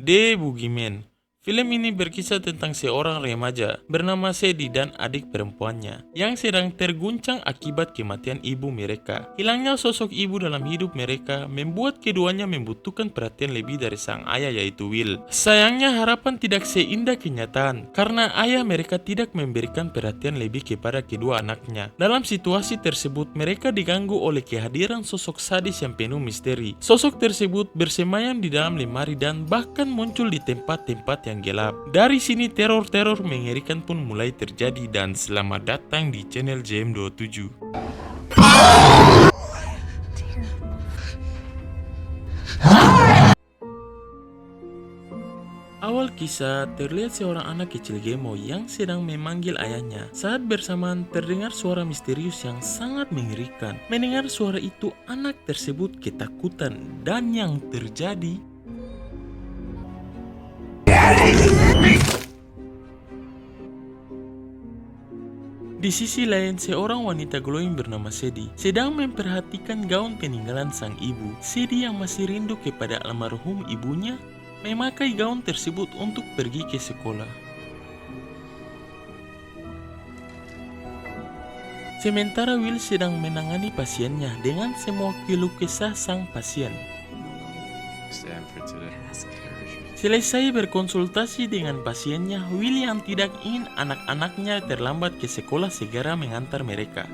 The Boogeyman. Film ini berkisah tentang seorang remaja bernama Sadie dan adik perempuannya yang sedang terguncang akibat kematian ibu mereka. Hilangnya sosok ibu dalam hidup mereka membuat keduanya membutuhkan perhatian lebih dari sang ayah yaitu Will. Sayangnya harapan tidak seindah kenyataan karena ayah mereka tidak memberikan perhatian lebih kepada kedua anaknya. Dalam situasi tersebut mereka diganggu oleh kehadiran sosok sadis yang penuh misteri. Sosok tersebut bersemayam di dalam lemari dan bahkan muncul di tempat-tempat yang gelap. Dari sini teror-teror mengerikan pun mulai terjadi dan selamat datang di channel JM27. Awal kisah terlihat seorang anak kecil Gemo yang sedang memanggil ayahnya. Saat bersamaan terdengar suara misterius yang sangat mengerikan. Mendengar suara itu anak tersebut ketakutan dan yang terjadi di sisi lain, seorang wanita glowing bernama Sadie sedang memperhatikan gaun peninggalan sang ibu. Sadie yang masih rindu kepada almarhum ibunya memakai gaun tersebut untuk pergi ke sekolah. Sementara Will sedang menangani pasiennya dengan semua keluh kesah sang pasien. Selesai berkonsultasi dengan pasiennya, Will yang tidak ingin anak-anaknya terlambat ke sekolah segera mengantar mereka.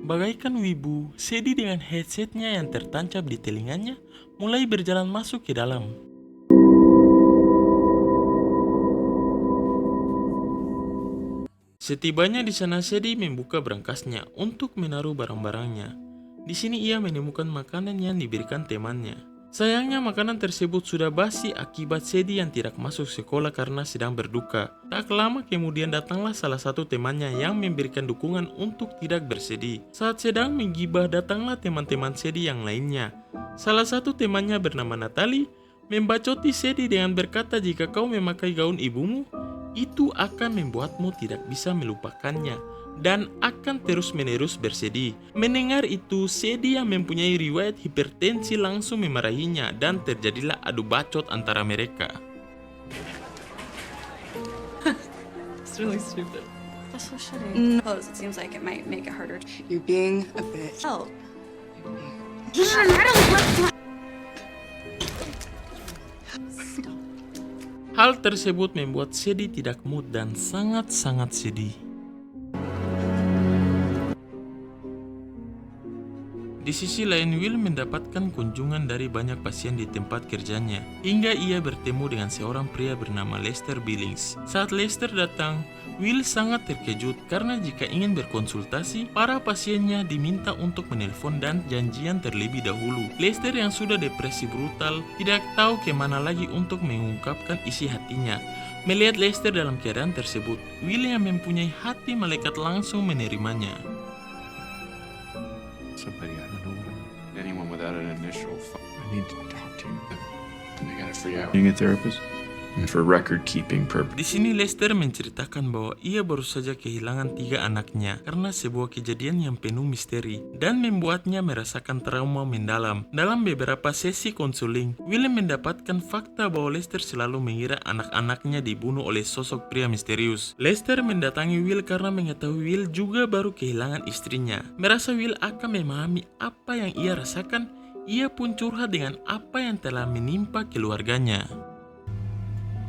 Bagaikan wibu, Sadie dengan headsetnya yang tertancap di telinganya mulai berjalan masuk ke dalam. Setibanya di sana, Sadie membuka berangkasnya untuk menaruh barang-barangnya. Di sini ia menemukan makanan yang diberikan temannya. Sayangnya makanan tersebut sudah basi akibat Sadie yang tidak masuk sekolah karena sedang berduka. Tak lama kemudian datanglah salah satu temannya yang memberikan dukungan untuk tidak bersedih. Saat sedang menggibah datanglah teman-teman Sadie yang lainnya. Salah satu temannya bernama Natalie membacoti Sadie dengan berkata jika kau memakai gaun ibumu, itu akan membuatmu tidak bisa melupakannya dan akan terus-menerus bersedih. Mendengar itu, Sadie yang mempunyai riwayat hipertensi langsung memarahinya dan terjadilah adu bacot antara mereka. It's really stupid. That's so shitty. Close. It seems like it might make it harder. You're being a bitch. Oh. Hal tersebut membuat Sadie tidak mood dan sangat-sangat sedih. Di sisi lain, Will mendapatkan kunjungan dari banyak pasien di tempat kerjanya, hingga ia bertemu dengan seorang pria bernama Lester Billings. Saat Lester datang, Will sangat terkejut karena jika ingin berkonsultasi, para pasiennya diminta untuk menelpon dan janjian terlebih dahulu. Lester yang sudah depresi brutal tidak tahu kemana lagi untuk mengungkapkan isi hatinya. Melihat Lester dalam keadaan tersebut, Will yang mempunyai hati malaikat langsung menerimanya. Somebody, I don't know anyone without an initial. I need to talk to you. I got it for you. Being a therapist for record keeping purpose. Di sini Lester menceritakan bahwa ia baru saja kehilangan 3 anaknya karena sebuah kejadian yang penuh misteri dan membuatnya merasakan trauma mendalam. Dalam beberapa sesi konseling, Will mendapatkan fakta bahwa Lester selalu mengira anak-anaknya dibunuh oleh sosok pria misterius. Lester mendatangi Will karena mengetahui Will juga baru kehilangan istrinya. Merasa Will akan memahami apa yang ia rasakan, ia pun curhat dengan apa yang telah menimpa keluarganya.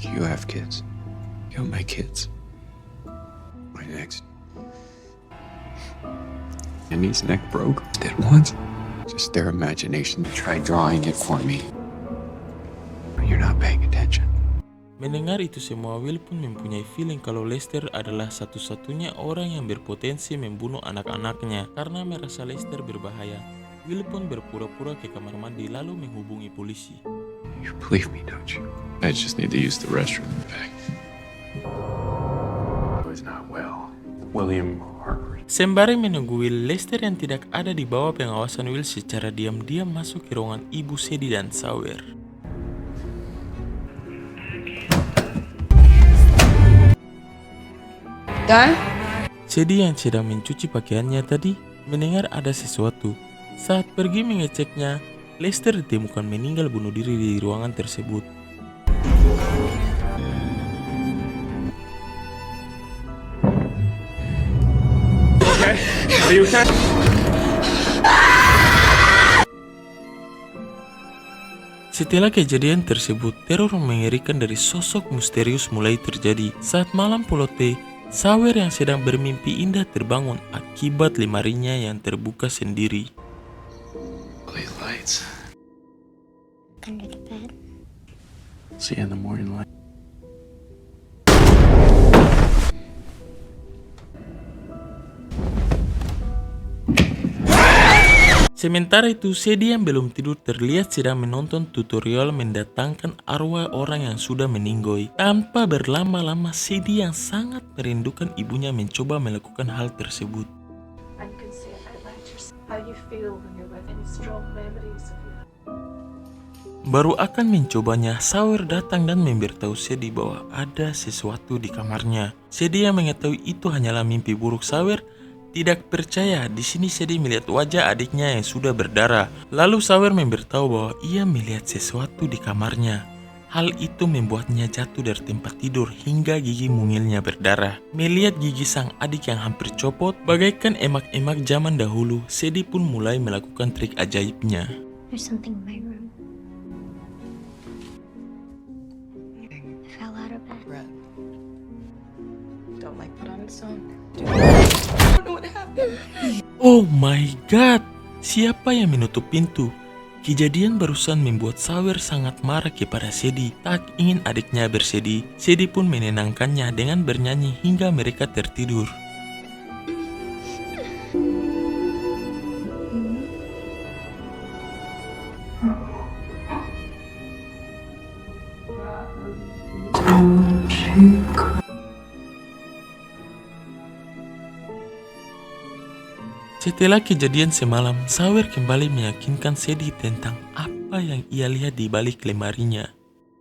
You have kids. You're my kids. My next. Emmy's neck broke. Did once. Just their imagination. Try drawing it for me. You're not paying attention. Mendengar itu semua, Will pun mempunyai feeling kalau Lester adalah satu-satunya orang yang berpotensi membunuh anak-anaknya. Karena merasa Lester berbahaya, Will pun berpura-pura ke kamar mandi lalu menghubungi polisi. You believe me, don't you? I just need to use the restroom back. I was not well. William Harper. Sembari menunggu Will, Lester yang tidak ada di bawah pengawasan Will secara diam-diam masuk ke ruangan ibu Sadie dan Sawyer. Done? Sadie yang sedang mencuci pakaiannya tadi mendengar ada sesuatu. Saat pergi mengeceknya, Lester ditemukan meninggal bunuh diri di ruangan tersebut. Okay? Are you okay? Setelah kejadian tersebut, teror mengerikan dari sosok misterius mulai terjadi. Saat malam Polote, Sawyer yang sedang bermimpi indah terbangun akibat lemarinya yang terbuka sendiri. These lights. Under the bed. See you in the morning light. Sementara itu, Sadie yang belum tidur terlihat sedang menonton tutorial mendatangkan arwah orang yang sudah meninggoy. Tanpa berlama-lama, Sadie yang sangat merindukan ibunya mencoba melakukan hal tersebut. And you can see it outline how you feel when you're with any strong memories of your Baru akan mencobanya, Sawyer datang dan memberitahu Sadie bahwa ada sesuatu di kamarnya. Sadie yang mengetahui itu hanyalah mimpi buruk Sawyer tidak percaya. Di sini Sadie melihat wajah adiknya yang sudah berdarah. Lalu Sawyer memberitahu bahwa ia melihat sesuatu di kamarnya. Hal itu membuatnya jatuh dari tempat tidur hingga gigi mungilnya berdarah. Melihat gigi sang adik yang hampir copot, bagaikan emak-emak zaman dahulu, Sadie pun mulai melakukan trik ajaibnya. There's something in my room. I fell out of bed. Red. Don't like put on its own. Oh my god, siapa yang menutup pintu? Kejadian barusan membuat Sawyer sangat marah kepada Sadie. Tak ingin adiknya bersedih, Sadie pun menenangkannya dengan bernyanyi hingga mereka tertidur. Setelah kejadian semalam, Sawyer kembali meyakinkan Sadie tentang apa yang ia lihat di balik lemarinya.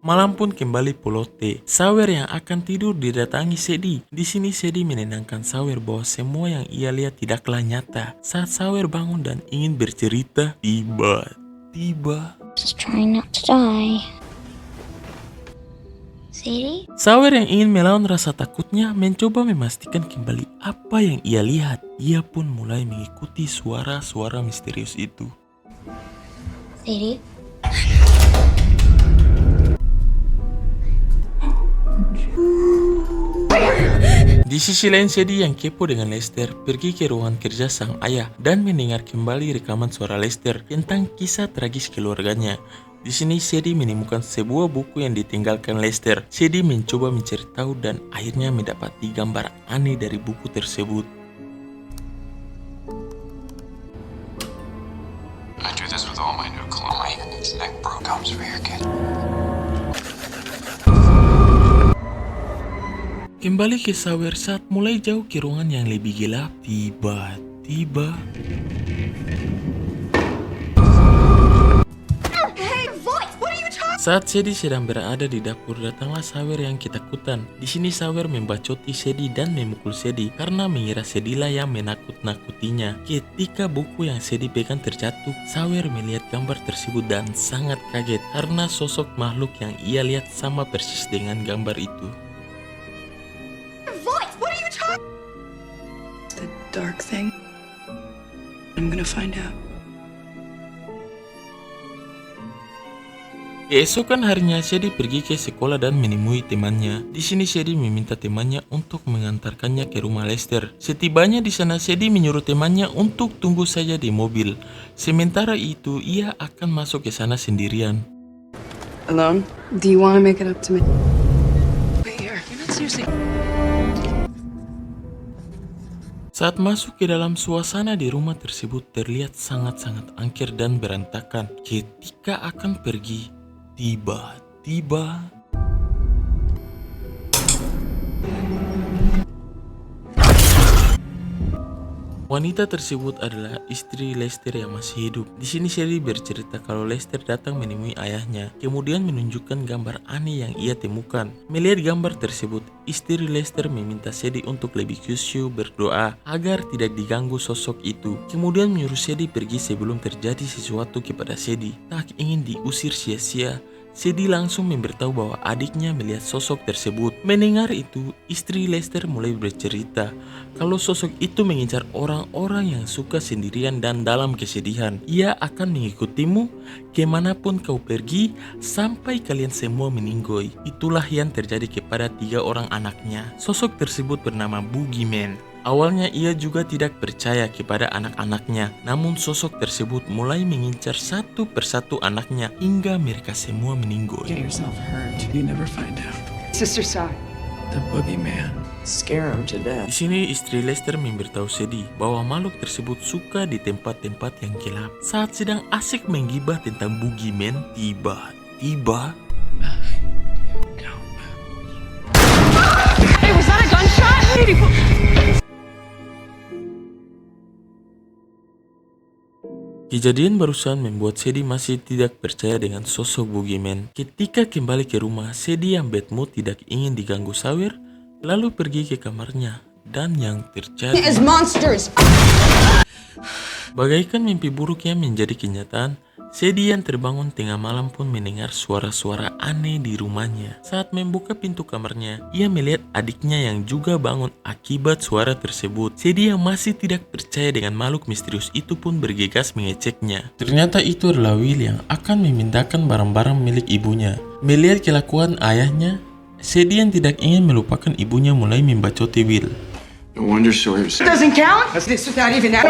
Malam pun kembali Polote. Sawyer yang akan tidur didatangi Sadie. Di sini Sadie menenangkan Sawyer bahwa semua yang ia lihat tidaklah nyata. Saat Sawyer bangun dan ingin bercerita, tiba-tiba Just trying not to die. Sadie? Sawyer yang ingin melawan rasa takutnya mencoba memastikan kembali apa yang ia lihat. Ia pun mulai mengikuti suara-suara misterius itu. Sadie? Di sisi lain, Sadie yang kepo dengan Lester pergi ke ruangan kerja sang ayah dan mendengar kembali rekaman suara Lester tentang kisah tragis keluarganya. Di sini Sadie menemukan sebuah buku yang ditinggalkan Lester. Sadie mencoba mencari tahu dan akhirnya mendapati gambar aneh dari buku tersebut. I do this with all my new clothes. My neck broke. Comes over here, kid. Kembali ke Sawyer saat mulai jauh ke ruangan yang lebih gelap. Tiba-tiba saat Sadie sedang berada di dapur, datanglah Sawyer yang ketakutan. Di sini Sawyer membacoti Sadie dan memukul Sadie karena mengira Sadie lah yang menakut-nakutinya. Ketika buku yang Sadie pegang terjatuh, Sawyer melihat gambar tersebut dan sangat kaget karena sosok makhluk yang ia lihat sama persis dengan gambar itu. The dark thing. I'm gonna find out. Keesokan harinya, Sadie pergi ke sekolah dan menemui temannya. Di sini Sadie meminta temannya untuk mengantarkannya ke rumah Lester. Setibanya di sana, Sadie menyuruh temannya untuk tunggu saja di mobil. Sementara itu, ia akan masuk ke sana sendirian. Alone? Do you want to make it up to me? Wait here. You're not seriously. Saat masuk ke dalam suasana di rumah tersebut terlihat sangat-sangat angker dan berantakan. Ketika akan pergi, tiba-tiba Wanita tersebut adalah istri Lester yang masih hidup. Di sini Sadie bercerita kalau Lester datang menemui ayahnya, kemudian menunjukkan gambar aneh yang ia temukan. Melihat gambar tersebut, istri Lester meminta Sadie untuk lebih khusyuk berdoa agar tidak diganggu sosok itu. Kemudian menyuruh Sadie pergi sebelum terjadi sesuatu kepada Sadie. Tak ingin diusir sia-sia, Sadie langsung memberitahu bahwa adiknya melihat sosok tersebut. Mendengar itu, istri Lester mulai bercerita kalau sosok itu mengincar orang-orang yang suka sendirian dan dalam kesedihan. Ia akan mengikutimu kemanapun kau pergi sampai kalian semua meninggoy. Itulah yang terjadi kepada 3 orang anaknya. Sosok tersebut bernama Boogeyman. Awalnya ia juga tidak percaya kepada anak-anaknya, namun sosok tersebut mulai mengincar satu persatu anaknya hingga mereka semua meninggoy. Get yourself hurt. You never find out. Sister side. The boogeyman. Scare him to death. Di sini istri Lester memberitahu Sadie bahwa makhluk tersebut suka di tempat-tempat yang gelap. Saat sedang asik menggibah tentang Boogeyman, tiba-tiba Hey, was that a gunshot? kejadian barusan membuat Sadie masih tidak percaya dengan sosok Boogeyman. Ketika kembali ke rumah, Sadie yang bad mood tidak ingin diganggu Sawir, lalu pergi ke kamarnya. Dan yang terjadi, As monsters. bagaikan mimpi buruk yang menjadi kenyataan, Sadie yang terbangun tengah malam pun mendengar suara-suara aneh di rumahnya. Saat membuka pintu kamarnya, ia melihat adiknya yang juga bangun akibat suara tersebut. Sadie yang masih tidak percaya dengan makhluk misterius itu pun bergegas mengeceknya. Ternyata itu adalah Will yang akan memindahkan barang-barang milik ibunya. Melihat kelakuan ayahnya, Sadie yang tidak ingin melupakan ibunya mulai membacoti Will. No wonder Sawyer's Doesn't count? This without even that.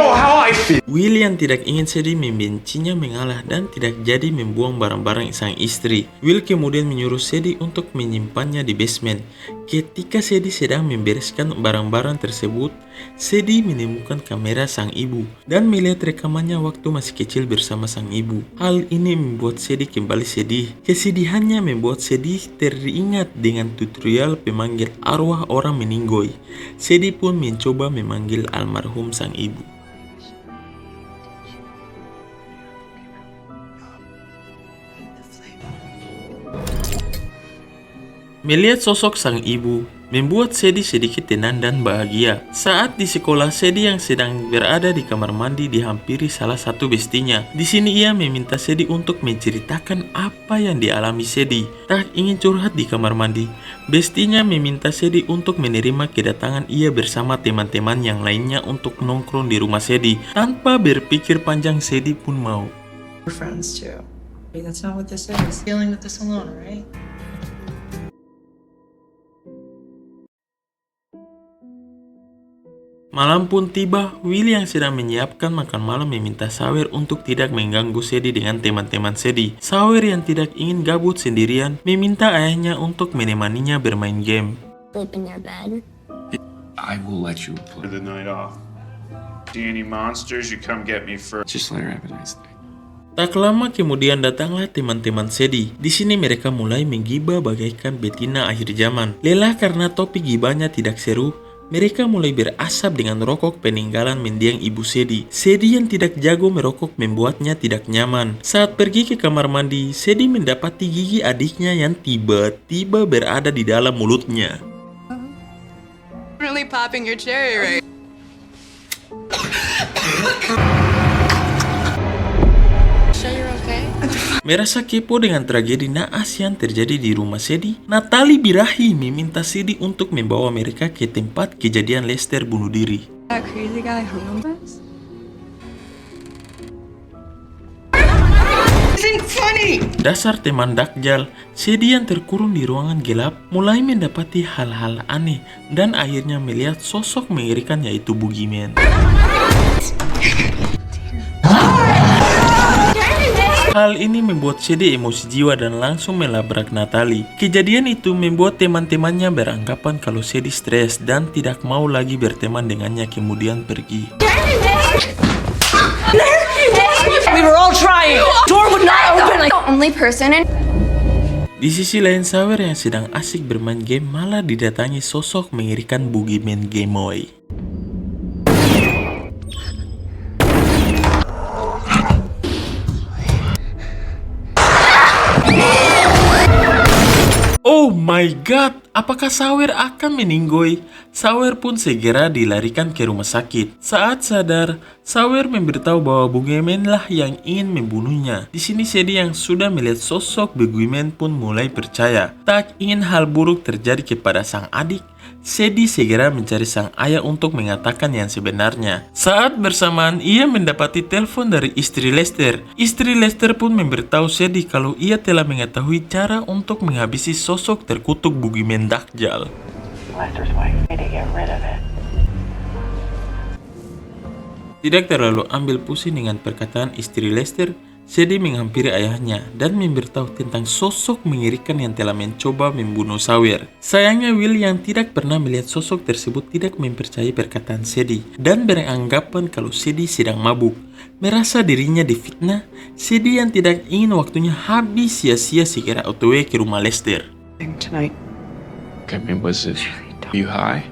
Will yang tidak ingin Sadie membencinya mengalah dan tidak jadi membuang barang-barang sang istri. Will kemudian menyuruh Sadie untuk menyimpannya di basement. Ketika Sadie sedang membereskan barang-barang tersebut, Sadie menemukan kamera sang ibu dan melihat rekamannya waktu masih kecil bersama sang ibu. Hal ini membuat Sadie kembali sedih. Kesedihannya membuat Sadie teringat dengan tutorial pemanggil arwah orang meninggoy. Sadie pun mencoba memanggil almarhum sang ibu. Melihat sosok sang ibu membuat Sadie sedikit tenang dan bahagia. Saat di sekolah, Sadie yang sedang berada di kamar mandi dihampiri salah satu bestinya. Di sini ia meminta Sadie untuk menceritakan apa yang dialami Sadie. Tak ingin curhat di kamar mandi, bestinya meminta Sadie untuk menerima kedatangan ia bersama teman-teman yang lainnya untuk nongkrong di rumah Sadie. Tanpa berpikir panjang, Sadie pun mau. We're friends too. That's not what this is. Dealing with this alone, right? Malam pun tiba, Will yang sedang menyiapkan makan malam meminta Sawir untuk tidak mengganggu Sadie dengan teman-teman Sadie. Sawir yang tidak ingin gabut sendirian meminta ayahnya untuk menemaninya bermain game. Sleep in your bed. I will let you play the night off. See any monsters, you come get me first. Just let her have a nice night. Tak lama kemudian datanglah teman-teman Sadie. Di sini mereka mulai menggibah bagaikan betina akhir zaman. Lelah karena topik gibahnya tidak seru, mereka mulai berasap dengan rokok peninggalan mendiang ibu Sadie. Sadie yang tidak jago merokok membuatnya tidak nyaman. Saat pergi ke kamar mandi, Sadie mendapati gigi adiknya yang tiba-tiba berada di dalam mulutnya. Really popping your cherry right. Sure you're okay? Merasa kepo dengan tragedi naas yang terjadi di rumah Sadie, Natalie Birahi meminta Sadie untuk membawa mereka ke tempat kejadian Lester bunuh diri. That crazy guy hung us? Isn't funny. Dasar teman dakjal, Sadie yang terkurung di ruangan gelap mulai mendapati hal-hal aneh dan akhirnya melihat sosok mengerikan yaitu Boogeyman. Hal ini membuat Sadie emosi jiwa dan langsung melabrak Natalie. Kejadian itu membuat teman-temannya beranggapan kalau Sadie stres dan tidak mau lagi berteman dengannya kemudian pergi. We were all trying. Door would not open. The only person in. Di sisi lain, Sawir yang sedang asik bermain game malah didatangi sosok mengerikan Boogeyman Game Boy. my god, apakah Sawyer akan meninggoy? Sawyer pun segera dilarikan ke rumah sakit. Saat sadar, Sawyer memberitahu bahwa Boogeyman lah yang ingin membunuhnya. Di sini Sadie yang sudah melihat sosok Boogeyman pun mulai percaya. Tak ingin hal buruk terjadi kepada sang adik, Sadie segera mencari sang ayah untuk mengatakan yang sebenarnya. Saat bersamaan, ia mendapati telepon dari istri Lester. Istri Lester pun memberitahu Sadie kalau ia telah mengetahui cara untuk menghabisi sosok terkutuk Boogeyman Dajjal. Tidak terlalu ambil pusing dengan perkataan istri Lester, Sadie menghampiri ayahnya dan memberitahu tentang sosok mengerikan yang telah mencoba membunuh Sawyer. Sayangnya Will yang tidak pernah melihat sosok tersebut tidak mempercayai perkataan Sadie dan beranggapan kalau Sadie sedang mabuk. Merasa dirinya difitnah, Sadie yang tidak ingin waktunya habis sia-sia segera OTW ke rumah Lester. Tonight. I mean, was it you high?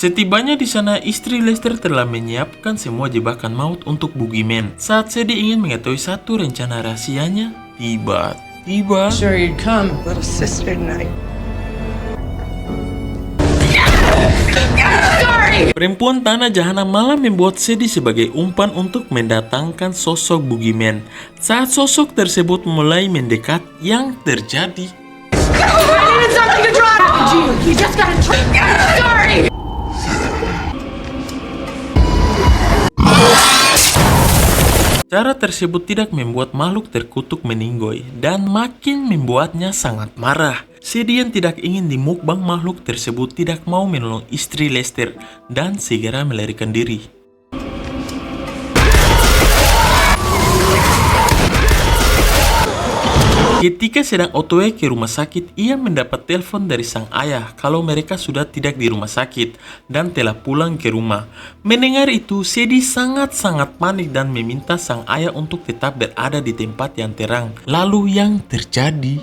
Setibanya di sana, istri Lester telah menyiapkan semua jebakan maut untuk Boogeyman. Saat Sadie ingin mengetahui satu rencana rahasianya, tiba-tiba Sure you'd come, little sister tonight. perempuan tanah jahanam malah membuat Sadie sebagai umpan untuk mendatangkan sosok Boogeyman. Saat sosok tersebut mulai mendekat, yang terjadi cara tersebut tidak membuat makhluk terkutuk meninggoy dan makin membuatnya sangat marah. Sadie yang tidak ingin dimukbang makhluk tersebut tidak mau menolong istri Lester dan segera melarikan diri. Ketika sedang OTW ke rumah sakit, ia mendapat telepon dari sang ayah kalau mereka sudah tidak di rumah sakit dan telah pulang ke rumah. Mendengar itu, Sadie sangat-sangat panik dan meminta sang ayah untuk tetap berada di tempat yang terang. Lalu yang terjadi,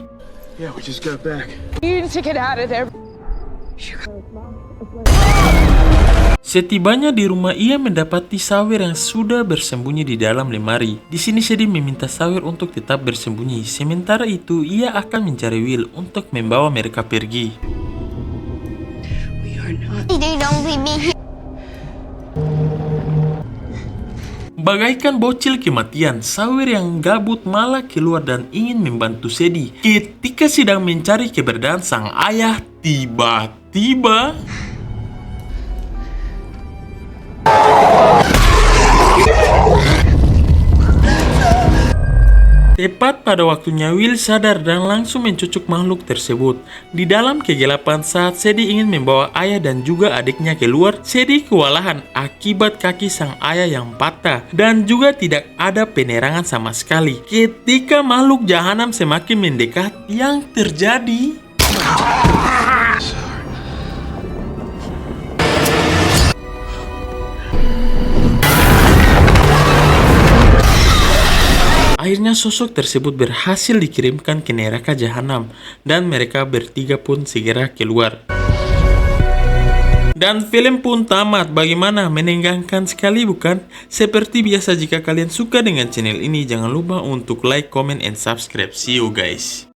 Yeah, we just got back. setibanya di rumah ia mendapati Sawyer yang sudah bersembunyi di dalam lemari. Di sini Sadie meminta Sawyer untuk tetap bersembunyi. Sementara itu ia akan mencari Will untuk membawa mereka pergi. We are not. They don't leave me here. Bagaikan bocil kematian, Sawyer yang gabut malah keluar dan ingin membantu Sadie. Ketika sedang mencari keberadaan sang ayah, tiba-tiba tepat pada waktunya Will sadar dan langsung mencucuk makhluk tersebut. Di dalam kegelapan saat Sadie ingin membawa ayah dan juga adiknya keluar, Sadie kewalahan akibat kaki sang ayah yang patah dan juga tidak ada penerangan sama sekali. Ketika makhluk jahanam semakin mendekat, yang terjadi akhirnya sosok tersebut berhasil dikirimkan ke neraka jahanam dan mereka bertiga pun segera keluar. Dan film pun tamat. Bagaimana? Menegangkan sekali bukan? Seperti biasa, jika kalian suka dengan channel ini, jangan lupa untuk like, comment, and subscribe. See you guys.